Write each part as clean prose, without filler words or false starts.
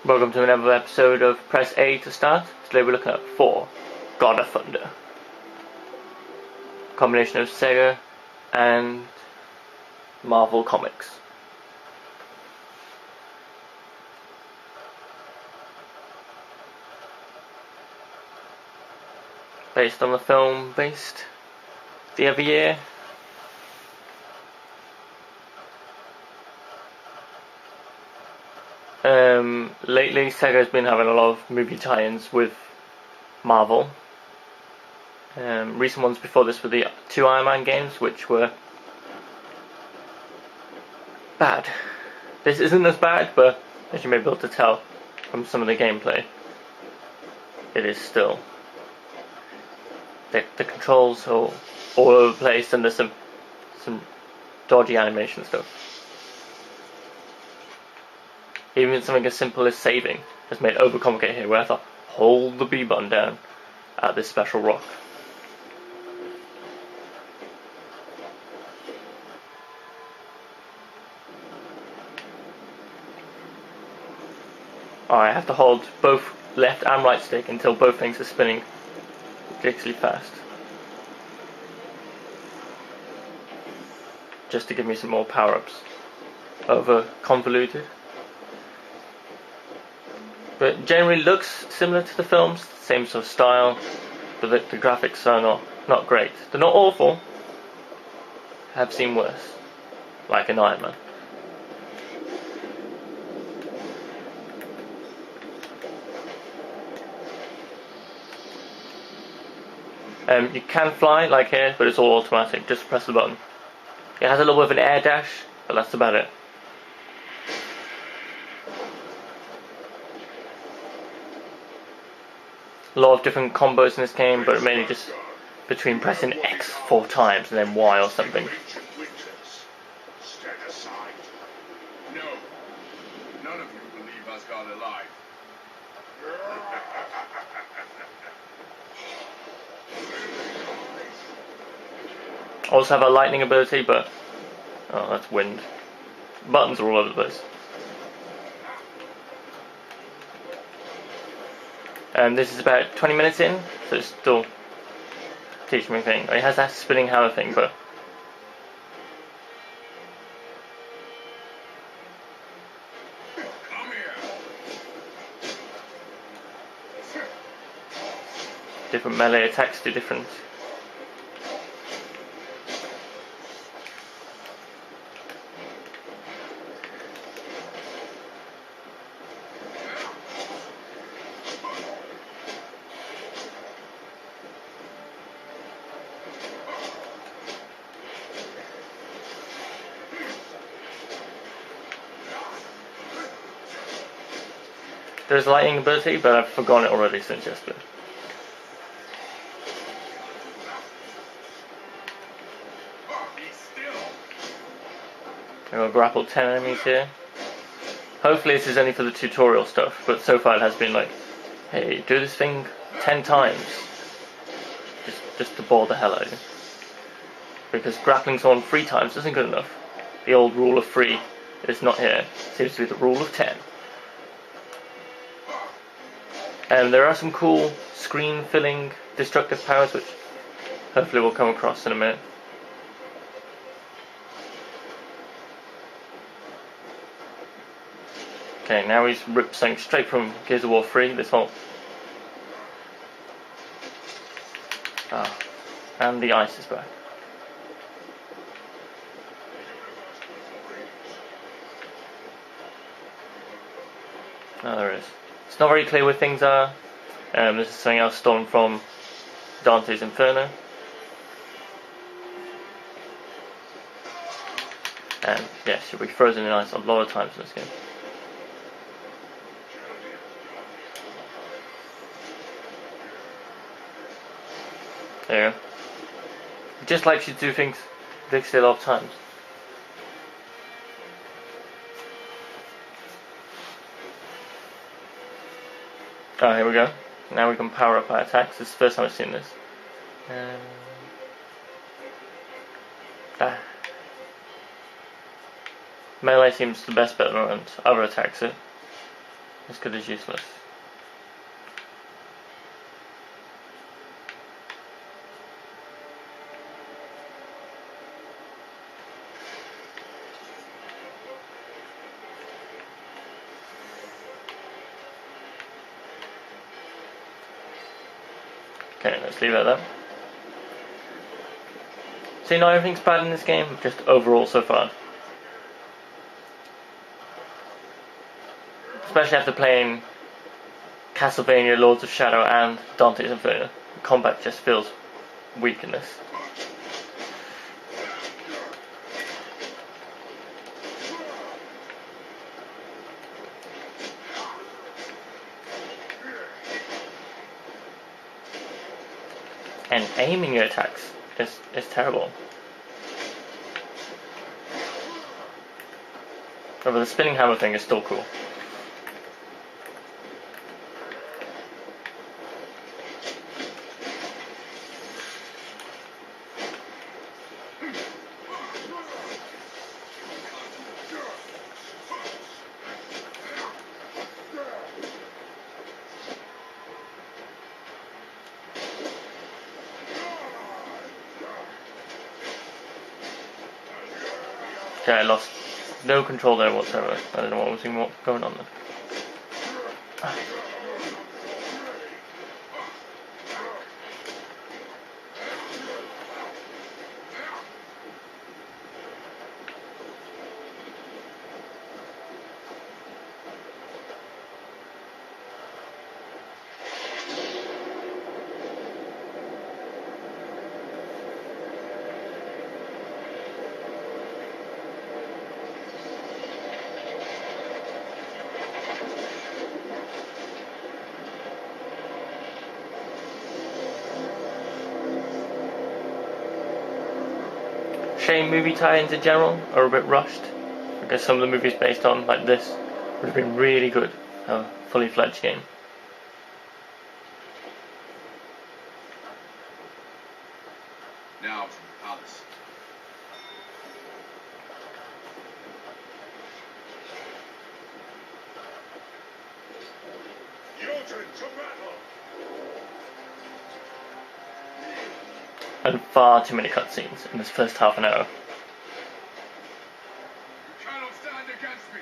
Welcome to another episode of Press A to Start. Today we're looking at Thor, God of Thunder. Combination of Sega and Marvel Comics. Based on the film based the other year. Lately Sega's been having a lot of movie tie-ins with Marvel. Recent ones before this were the two Iron Man games, which were bad. This isn't as bad, but as you may be able to tell from some of the gameplay, it is still. The controls are all over the place, and there's some dodgy animation stuff. Even something as simple as saving has made it overcomplicated here, where I thought, hold the B button down at this special rock. I have to hold both left and right stick until both things are spinning ridiculously fast. Just to give me some more power-ups. Over convoluted. But generally looks similar to the films, same sort of style, but the graphics are not great. They're not awful. I've seen worse, like an Iron Man. You can fly like here, but it's all automatic. Just press the button. It has a little bit of an air dash, but that's about it. A lot of different combos in this game, but mainly just between pressing X 4 times and then Y or something. No, none of you believe us got alive. Also have a lightning ability, but oh, that's wind. Buttons are all over the place. This is about 20 minutes in, so it's still teaching me a thing. It has that spinning hammer thing, but Come here. different melee attacks do different. There's a lightning ability, but I've forgotten it already since yesterday. I'm gonna grapple 10 enemies here. Hopefully this is only for the tutorial stuff, but so far it has been like, hey, do this thing 10 times. Just to bore the hell out of you. Because grappling someone 3 times isn't good enough. The old rule of 3 is not here. It seems to be the rule of 10. And there are some cool screen filling destructive powers which hopefully we'll come across in a minute. Okay, now he's ripped something straight from Gears of War 3, this whole... and the ice is back. Oh, there it is. It's not very clear where things are. This is something else stolen from Dante's Inferno. And yes, you'll be frozen in ice a lot of times in this game. There you go. It just likes you to do things ridiculously a lot of times. Oh, here we go. Now we can power up our attacks. This is the first time I've seen this. Melee seems the best bet around. Other attacks it. This good is useless. Okay, let's leave it at that. See, not everything's bad in this game, just overall so far. Especially after playing Castlevania, Lords of Shadow and Dante's Inferno. The combat just feels weak in this. And aiming your attacks is terrible. Although the spinning hammer thing is still cool. Okay, I lost no control there whatsoever. I don't know what was even going on there. Shame movie tie-ins in general are a bit rushed, because some of the movies based on, like this, would have been really good, a fully fledged game. Now to the palace. Jotun to battle! And far too many cutscenes in this first half an hour. You cannot stand against me!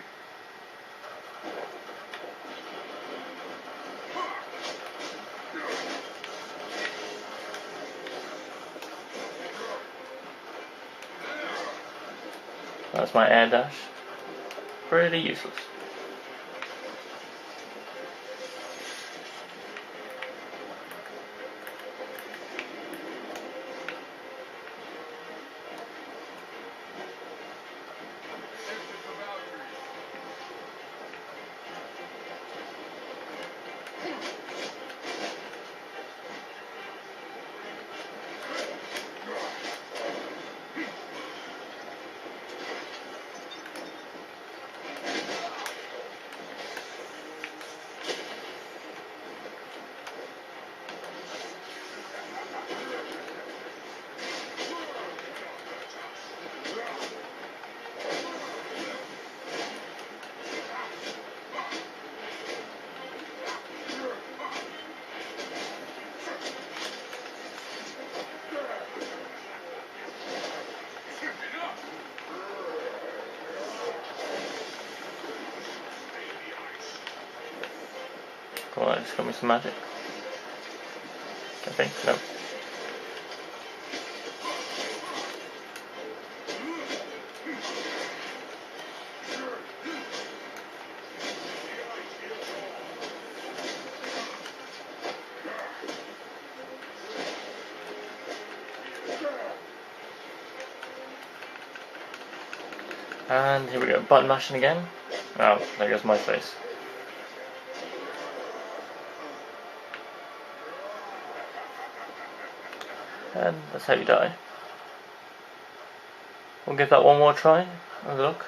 That's my air dash. Pretty useless. Come on, just got me some magic. I think, no. And here we go, button mashing again. Oh, there goes my face. And that's how you die. We'll give that one more try. Have a look.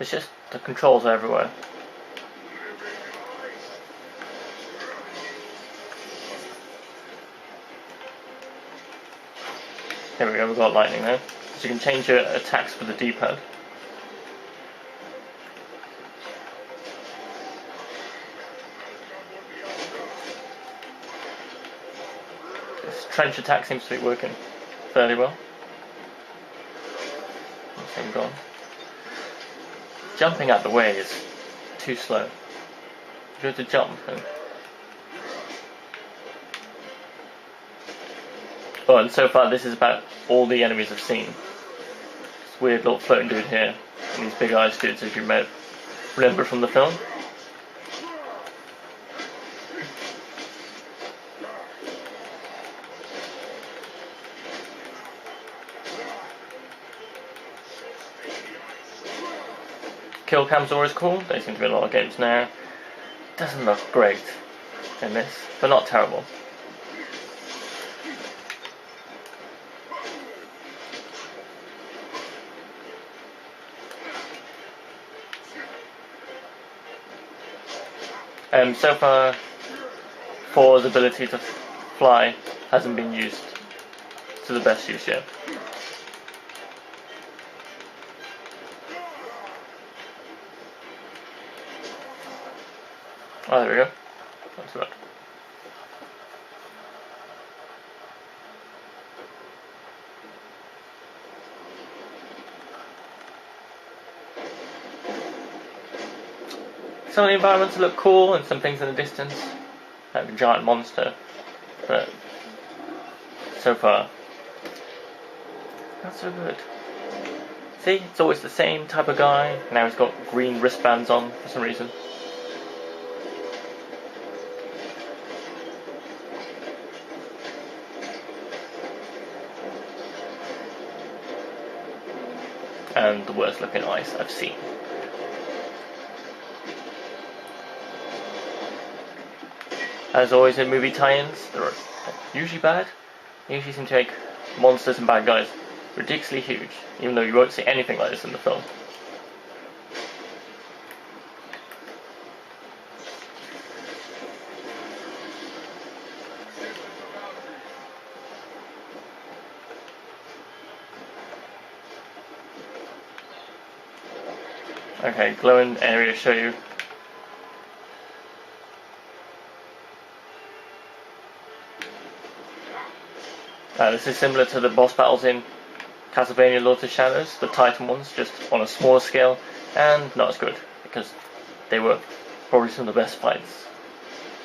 It's just the controls are everywhere. Here we go, we've got lightning there. So you can change your attacks with the D-pad. This trench attack seems to be working fairly well. Same gone. Jumping out the way is too slow. If you were to jump, then... Oh, and so far this is about all the enemies I've seen. This weird little floating dude here, and these big eyes dudes, if you may remember from the film. Kill cams are always cool, they seem to be in a lot of games now. Doesn't look great in this, but not terrible. So far, Thor's ability to fly hasn't been used to the best use yet. Oh, there we go. That's right. Some of the environments look cool and some things in the distance, like a giant monster, but so far, not so good. See, it's always the same type of guy, now he's got green wristbands on for some reason. And the worst looking ice I've seen. As always in movie tie-ins, they're usually bad. They usually seem to make monsters and bad guys ridiculously huge, even though you won't see anything like this in the film. Okay, glowing area show you. This is similar to the boss battles in Castlevania Lords of Shadows, the Titan ones, just on a smaller scale, and not as good, because they were probably some of the best fights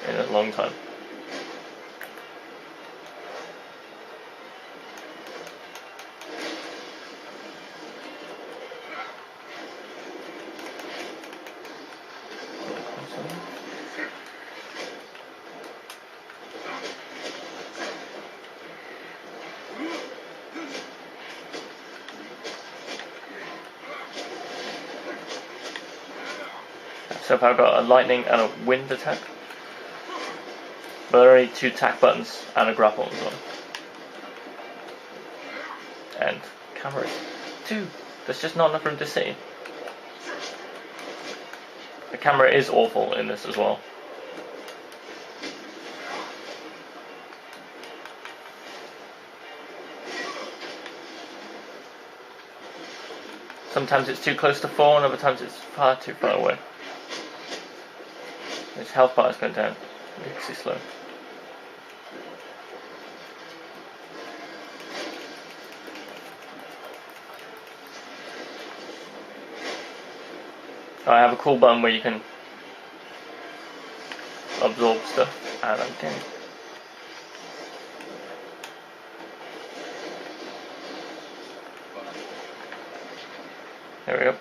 in a long time. So far I've got a lightning and a wind attack. But there are only 2 attack buttons and a grapple as well. And cameras. 2! There's just not enough room to see. The camera is awful in this as well. Sometimes it's too close to Thor and other times it's far too far away. His health bar is going down ridiculously slow. I have a cool button where you can absorb stuff, and I'm dead. There we go.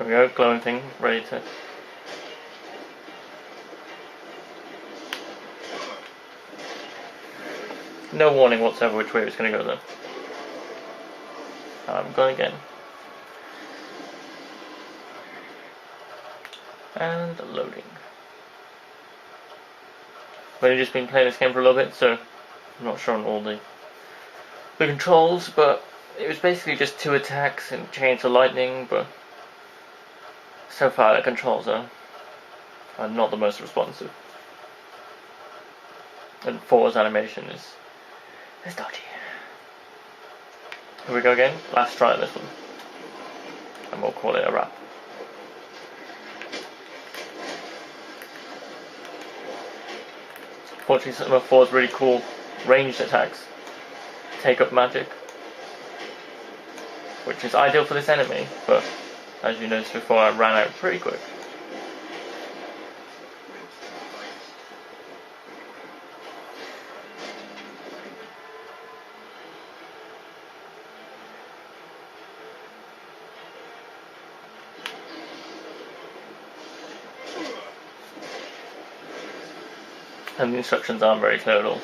we go, glowing thing, ready to... No warning whatsoever which way it's going to go though. I'm going again. And loading. I've only just been playing this game for a little bit, so I'm not sure on all the controls, but it was basically just 2 attacks and chains of lightning, but so far the controls are not the most responsive. And Thor's animation is dodgy. Here we go again, last try at this one. And we'll call it a wrap. Fortunately, some of Thor's really cool ranged attacks take up magic, which is ideal for this enemy, but as you noticed before, I ran out pretty quick. And the instructions aren't very clear at all.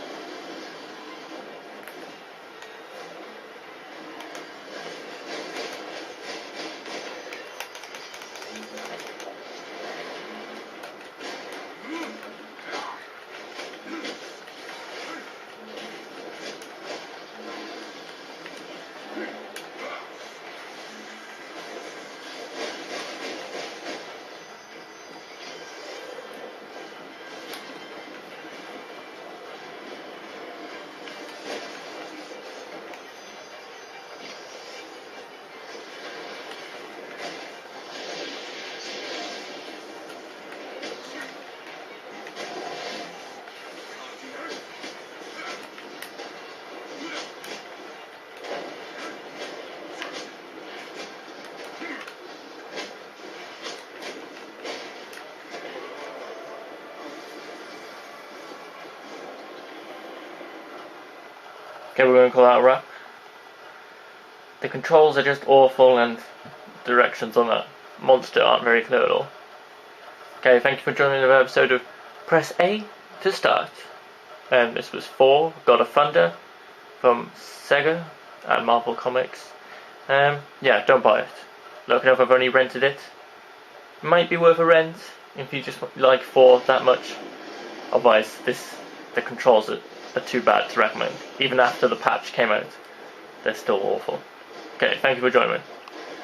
Okay, we're going to call that a wrap. The controls are just awful and directions on that monster aren't very clear at all. Okay, thank you for joining another episode of Press A to Start. This was Thor, God of Thunder from Sega and Marvel Comics. Yeah, don't buy it. Look enough, I've only rented it. Might be worth a rent if you just like Thor that much. Otherwise, the controls are too bad to recommend. Even after the patch came out, they're still awful. Okay, thank you for joining me.